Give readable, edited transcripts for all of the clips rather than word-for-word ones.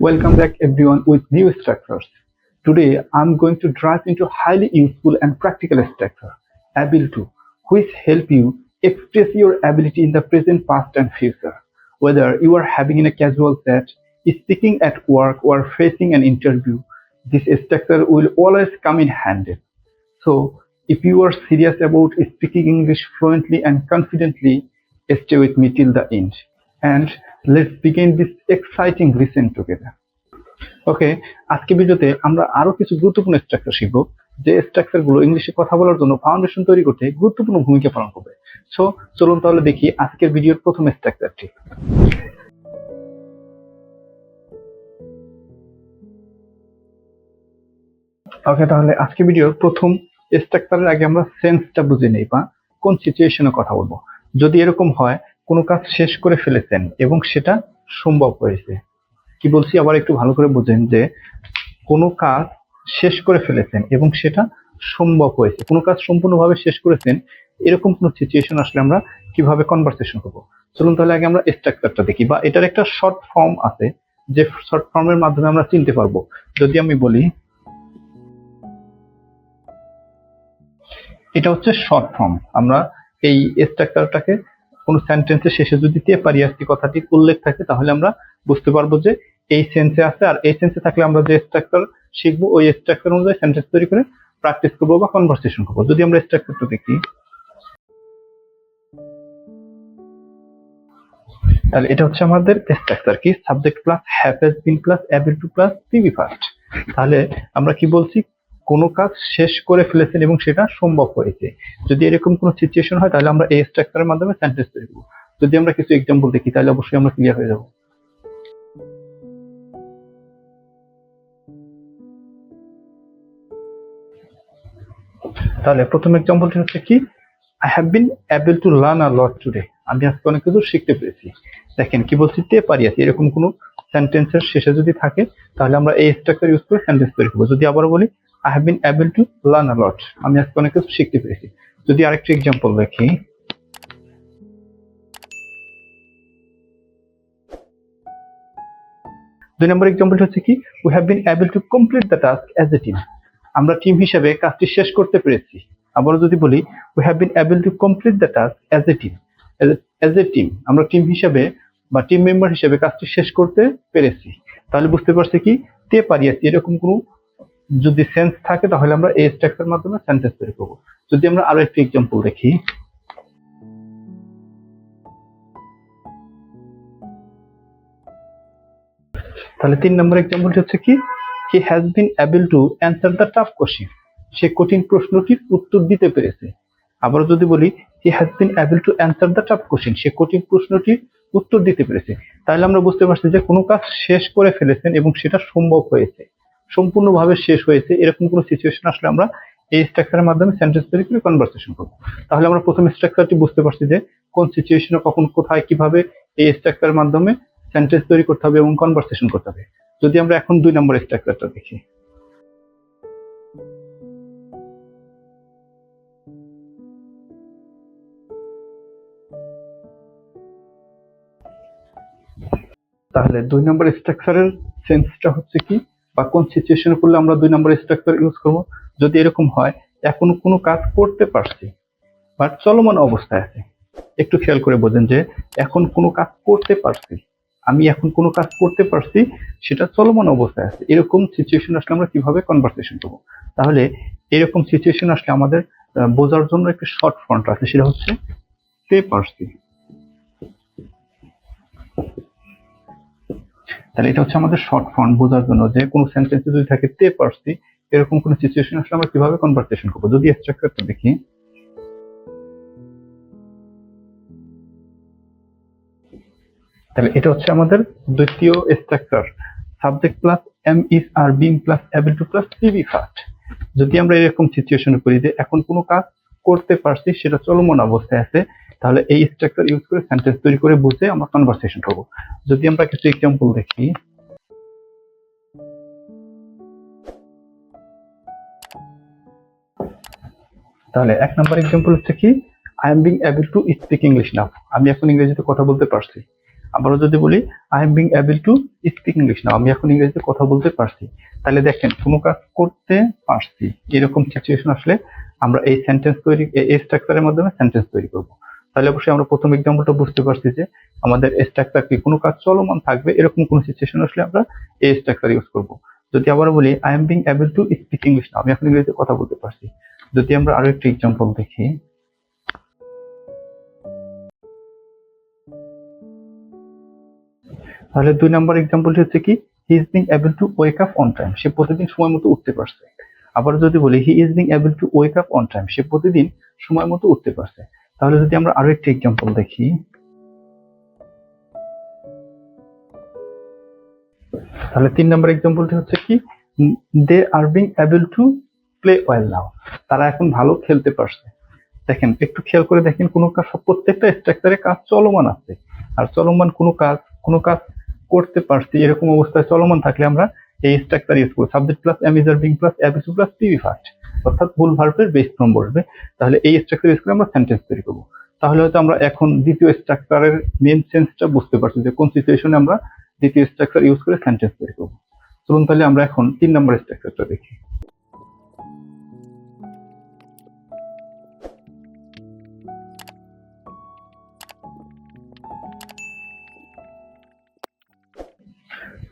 Welcome back everyone with new structures. Today I'm going to dive into highly useful and practical structure, Able2, which help you express your ability in the present, past and future. Whether you are having in a casual chat, speaking at work or facing an interview, this structure will always come in handy. So if you are serious about speaking English fluently and confidently, stay with me till the end. And let's begin this exciting lesson together. ওকে, আজকে ভিডিওতে আমরা আরো কিছু গুরুত্বপূর্ণ structure শিখব, যে structure গুলো ইংলিশে কথা বলার জন্য ফাউন্ডেশন তৈরি করতে গুরুত্বপূর্ণ ভূমিকা পালন করবে। সো চলুন তাহলে দেখি আজকের ভিডিওর প্রথম স্ট্রাকচারটি। ওকে, তাহলে আজকে ভিডিওর প্রথম স্ট্রাকচারের আগে আমরা সেন্সটা বুঝে নেই বা কোন সিচুয়েশনে কথা বলবো। যদি এরকম হয় কোনো কাজ শেষ করে ফেলেছেন এবং সেটা সম্ভব হয়েছে, কি বলছি আবার একটু ভালো করে বুঝেন, যে কোনো কাজ শেষ করে ফেলেছেন এবং সেটা সম্ভব হয়েছে, কোনো কাজ সম্পূর্ণভাবে শেষ করেছেন, এরকম কোনো সিচুয়েশন আসলে আমরা কিভাবে কনভারসেশন করব। চলুন তাহলে আগে আমরা স্ট্রাকচারটা দেখি, বা এটার একটা শর্ট ফর্ম আছে, যে শর্ট ফর্মের মাধ্যমে আমরা চিনতে পারবো। যদি আমি বলি এটা হচ্ছে শর্ট ফর্ম, আমরা এই স্ট্রাকচারটাকে কোনো সেন্টেন্সের শেষে যদি তে পারি আসছি কথাটির উল্লেখ থাকে, তাহলে আমরা বুঝতে পারবো যে এই সেন্সে আছে, আর এই সেন্সে থাকলে আমরা যে স্ট্রাকচার শিখবো ওই স্ট্রাকচার অনুযায়ী সেন্টেন্স তৈরি করে প্র্যাকটিস করবো বা কনভারসেশন করবো। যদি আমরা স্ট্রাকচারটা দেখি, তাহলে এটা হচ্ছে আমাদের স্ট্রাকচার কি, subject plus have has been plus able to plus PB first. তাহলে আমরা কি বলছি, কোনো কাজ শেষ করে ফেলেছেন এবং সেটা সম্ভব হয়েছে। যদি এরকম কোনো সিচুয়েশন হয় তাহলে আমরা এই স্ট্রাকচারের মাধ্যমে সেন্টেন্স তৈরি করবো। যদি আমরা কিছু এক্সাম্পল দেখি তাহলে অবশ্যই আমরা ক্লিয়ার হয়ে যাব। তাহলে প্রথম এক্সাম্পলটি হচ্ছে কি, I have been able to learn a lot today. আমি আজকে অনেক কিছু শিখতে পেরেছি। দেখেন কি বলছি, তে পারি আছে, এরকম কোনো সেন্টেন্সের শেষে যদি থাকে তাহলে আমরা এই স্ট্রাকচার ইউজ করে সেন্টেন্স তৈরি করবো। যদি আবার বলি I have been able to learn a lot, আমি আজকে অনেক কিছু শিখতে পেরেছি। যদি আরেকটি এক্সাম্পল দেখি, দুই নম্বর এক্সাম্পলটি হচ্ছে কি, we have been able to complete the task as a team. আমরা টিম হিসেবে কাজটি শেষ করতে পেরেছি। আবারও যদি বলি we have been able to complete the task as a team, as a team আমরা টিম হিসেবে বা টিম মেম্বার হিসেবে কাজটি শেষ করতে পেরেছি। তাহলে বুঝতে পারছি কি, তে পারিয়াছি এরকম কোনো যদি সেন্স থাকে তাহলে আমরা এই স্ট্রাকচারের মাধ্যমে সেন্টেন্স তৈরি করবো। যদি আমরা আরো একটি এক্সাম্পল দেখি, তাহলে তিন নম্বর এক্সাম্পলটি হচ্ছে কি, he has been able to answer the tough question, সে কঠিন প্রশ্নটির উত্তর দিতে পেরেছে। আবার যদি বলি he has been able to answer the tough question, সে কঠিন প্রশ্নটির উত্তর দিতে পেরেছে। তাহলে আমরা বুঝতে পারছি যে কোনো কাজ শেষ করে ফেলেছেন এবং সেটা সম্ভব হয়েছে, সম্পূর্ণভাবে শেষ হয়েছে, এরকম কোনো সিচুয়েশন আসলে আমরা এই স্ট্রাকচারের মাধ্যমে সেন্টেন্স তৈরি করে কনভারসেশন করবো। তাহলে আমরা প্রথম স্ট্রাকচারটি বুঝতে পারছি যে কোন সিচুয়েশনে কখন কোথায় কিভাবে এই স্ট্রাকচারের মাধ্যমে সেন্টেন্স তৈরি করতে হবে এবং কনভারসেশন করতে হবে। যদি আমরা এখন দুই নম্বর স্ট্রাকচারটা দেখি, তাহলে দুই নম্বর স্ট্রাকচারের সেন্সটা হচ্ছে কি, বা কোন সিচুয়েশনে করলে আমরা দুই নম্বর স্ট্রাকচার ইউজ করব। যদি এরকম হয় এখন কোনো কাজ করতে পারছি বাট চলমান অবস্থায় আছে, একটু খেয়াল করে বোঝেন যে এখন কোনো কাজ করতে পারছি, আমি এখন কোনো কাজ করতে পারছি, সেটা চলমান অবস্থায় আছে, এরকম সিচুয়েশন আসলে আমরা কিভাবে কনভারসেশন করবো। তাহলে এরকম সিচুয়েশন আসলে আমাদের বোঝার জন্য একটা শর্ট ফর্মটা আছে, সেটা হচ্ছে তে পারছি। তাহলে এটা হচ্ছে আমাদের শর্ট ফর্ম বোঝার জন্য, যে কোনো সেন্টেন্সে যদি থাকে তে পারছি, এরকম কোনো সিচুয়েশন আসলে আমরা কিভাবে কনভারসেশন করবো। যদি স্ট্রাকচারটা দেখি, তাহলে এটা হচ্ছে আমাদের দ্বিতীয় structure, subject plus am is are being plus able to plus PB first. যদি আমরা এরকম সিচুয়েশন করি যে এখন কোনো কাজ করতে পারছি, সেটা চলমান অবস্থায় আছে, তাহলে এই স্ট্রাকচার ইউজ করে সেন্টেন্স তৈরি করে বুঝে আমরা কনভারসেশন করবো। যদি আমরা কিছু এক্সাম্পল দেখি, তাহলে এক নম্বর এক্সাম্পল হচ্ছে কি, I am being able to speak English নাও, আমি এখন ইংরেজিতে কথা বলতে পারছি। আবারও যদি বলি I am being able to speak English নাও, আমি এখন ইংরেজিতে কথা বলতে পারছি। তাহলে দেখেন কোনো কাজ করতে পারছি, এরকম সিচুয়েশন আসলে আমরা এই সেন্টেন্স তৈরি, এই স্ট্রাকচারের মাধ্যমে সেন্টেন্স তৈরি করব। তাহলে অবশ্যই আমরা প্রথম এক্সাম্পলটা বুঝতে পারছি যে আমাদের স্ট্রাকচার কি, কোনো কাজ চলমান থাকবে এরকম কোন সিচুয়েশন আসলে আমরা এই স্ট্রাকচার ইউজ করব। যদি আবার বলি I am being able to speak English নাও, আমি এখন ইংরেজিতে কথা বলতে পারছি। যদি আমরা আরো একটা এক্সাম্পল দেখি, তাহলে 2 নম্বর এক্সাম্পলটি হচ্ছে কি he is being able to wake up on time, সে প্রতিদিন সময় মতো উঠতে পারছে। আবার যদি বলি he is being able to wake up on time, সে প্রতিদিন সময় মতো উঠতে পারছে। তাহলে যদি আমরা আরো একটা এক্সাম্পল দেখি, তাহলে 3 নম্বর এক্সাম্পলটি হচ্ছে কি they are being able to play well now, তারা এখন ভালো খেলতে পারছে। দেখেন একটু খেয়াল করে দেখেন, কোনো কাজ, প্রত্যেকটা স্ট্রাকচারে কাজ চলমান আছে, আর চলমান কোনো কাজ করতে পারছি এরকম অবস্থায় চলমান থাকলে আমরা এই স্ট্রাকচার ইউজ করব, subject plus am is are being plus অ্যাবিসু প্লাস পিভি ফার্স্ট, অর্থাৎ মূল ভার্বের বেস ফর্ম বসবে। তাহলে এই স্ট্রাকচার ইউজ করে আমরা সেন্টেন্স তৈরি করব। তাহলে হয়তো আমরা এখন দ্বিতীয় স্ট্রাকচারের মেন সেন্সটা বুঝতে পারছি যে কোন সিচুয়েশনে আমরা দ্বিতীয় স্ট্রাকচার ইউজ করে সেন্টেন্স তৈরি করব। চলুন তাহলে আমরা এখন 3 নম্বর স্ট্রাকচারটা দেখি।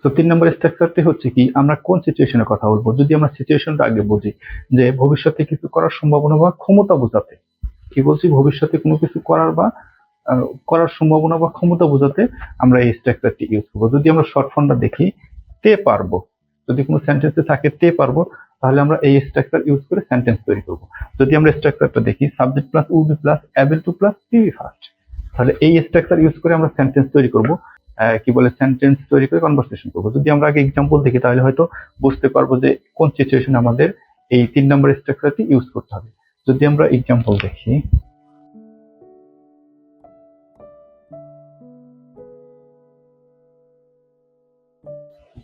তো 3 নম্বর স্ট্রাকচারটি হচ্ছে কি আমরা কোন সিচুয়েশনে কথা বলবো। যদি আমরা সিচুয়েশনটা আগে বুঝি, যে ভবিষ্যতে কিছু করার সম্ভাবনা বা ক্ষমতা বোঝাতে, কি বলছি, ভবিষ্যতে কোনো কিছু করার বা করার সম্ভাবনা বা ক্ষমতা বোঝাতে আমরা এই স্ট্রাকচারটি ইউজ করবো। যদি আমরা শর্ট ফর্মটা দেখি, তে পারবো, যদি কোনো সেন্টেন্সে থাকে তে পারবো, তাহলে আমরা এই স্ট্রাকচার ইউজ করে সেন্টেন্স তৈরি করব। যদি আমরা স্ট্রাকচারটা দেখি, subject plus would plus able to plus PV first, তাহলে এই স্ট্রাকচার ইউজ করে আমরা সেন্টেন্স তৈরি করব। কি বলে, সেন্টেন্স তৈরি করে কনভারসেশন করবো। যদি আমরা আগে এক্সাম্পল দেখি তাহলে হয়তো বুঝতে পারবো যে কোন সিচুয়েশনে আমাদের এই 3 নম্বর স্ট্রাকচারটি ইউজ করতে হবে। যদি আমরা এক্সাম্পল দেখি,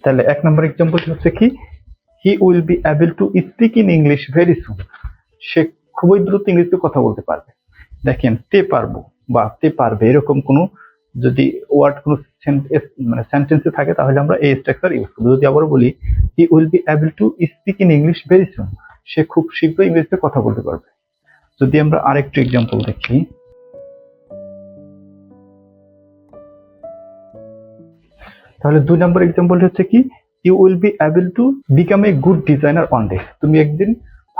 তাহলে 1 নম্বর এক্সাম্পলটি হচ্ছে কি he will be able to speak in English very soon, সে খুবই দ্রুত ইংরেজিতে কথা বলতে পারবে। দেখেন তে পারবো বা তে পারবে এরকম কোনো যদি ওয়ার্ড কোনো মানে সেন্টেন্সে থাকে তাহলে আমরা এই স্ট্রাকচার ইউজ করবো। যদি আবার বলি he will be able to speak in English very soon, সে খুব শীঘ্রই ইংরেজিতে কথা বলতে পারবে। যদি আমরা আরেকটু এক্সাম্পল দেখি, তাহলে 2 নম্বর এক্সাম্পলটি হচ্ছে কি you will be able to become a good designer one day, তুমি একদিন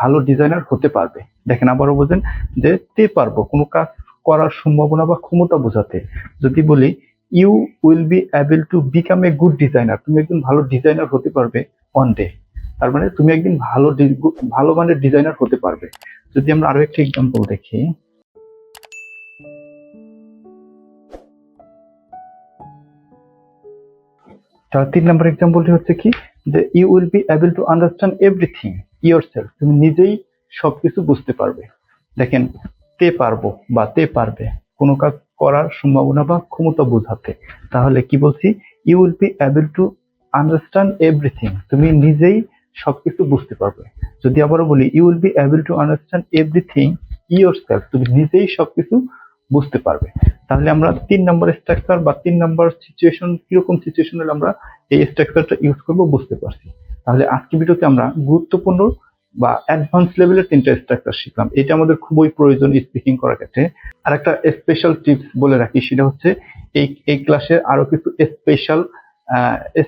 ভালো ডিজাইনার হতে পারবে। দেখেন আবারও বোঝেন যে তে পারবো কোনো কাজ করার সম্ভাবনা বা ক্ষমতা বোঝাতে। যদি বলি you will be able to become a good designer, তুমি একদিন ভালো ডিজাইনার হতে পারবে ওয়ান ডে, তার মানে তুমি একদিন ভালো মানের ডিজাইনার হতে পারবে। যদি আমরা আরো একটা এক্সাম্পল দেখি, তার 3 নম্বর এক্সাম্পলটি হচ্ছে কি যে you will be able to understand everything yourself, তুমি নিজেই সবকিছু বুঝতে পারবে। দেখেন তে পারবো বা তে পারবে কোনো কাজ করার সম্ভাবনা বা ক্ষমতা বোঝাতে, তাহলে কি বলছি you will be able to understand everything, তুমি নিজেই সবকিছু বুঝতে পারবে। যদি আবারও বলি you will be able to understand everything yourself, তুমি নিজেই সবকিছু বুঝতে পারবে। তাহলে আমরা 3 নম্বর স্ট্রাকচার বা 3 নম্বর সিচুয়েশন, কিরকম সিচুয়েশন হলে আমরা এই স্ট্রাকচারটা ইউজ করব বুঝতে পারছি। তাহলে আজকে ভিডিওতে আমরা গুরুত্বপূর্ণ বা অ্যাডভান্স লেভেলের 3টা স্ট্রাকচার শিখলাম, এটা আমাদের খুবই প্রয়োজন স্পিকিং করার ক্ষেত্রে। আর একটা স্পেশাল টিপস বলে রাখি, সেটা হচ্ছে এই ক্লাসে আরো কিছু স্পেশাল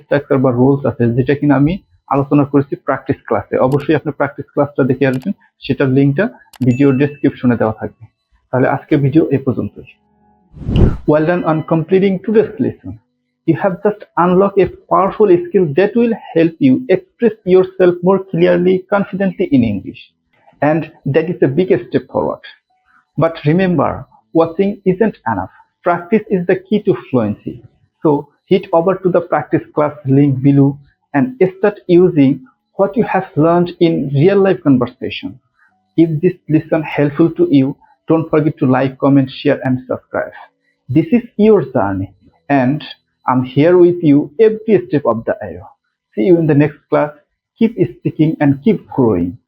স্ট্রাকচার বা রুলস আছে যেটা কিনা আমি আলোচনা করেছি প্র্যাকটিস ক্লাসে। অবশ্যই আপনি প্র্যাকটিস ক্লাসটা দেখে আসবেন, সেটার লিঙ্কটা ভিডিও ডেসক্রিপশনে দেওয়া থাকবে। তাহলে আজকে ভিডিও এই পর্যন্তই। Well done on completing today's lesson. You have just unlocked a powerful skill that will help you express yourself more clearly, confidently in English. And that is a big step forward. But remember, watching isn't enough. Practice is the key to fluency. So head over to the practice class link below and start using what you have learned in real life conversation. If this lesson helpful to you, don't forget to like, comment, share and subscribe. This is your journey and I'm here with you every step of the way. See you in the next class. Keep speaking and keep growing.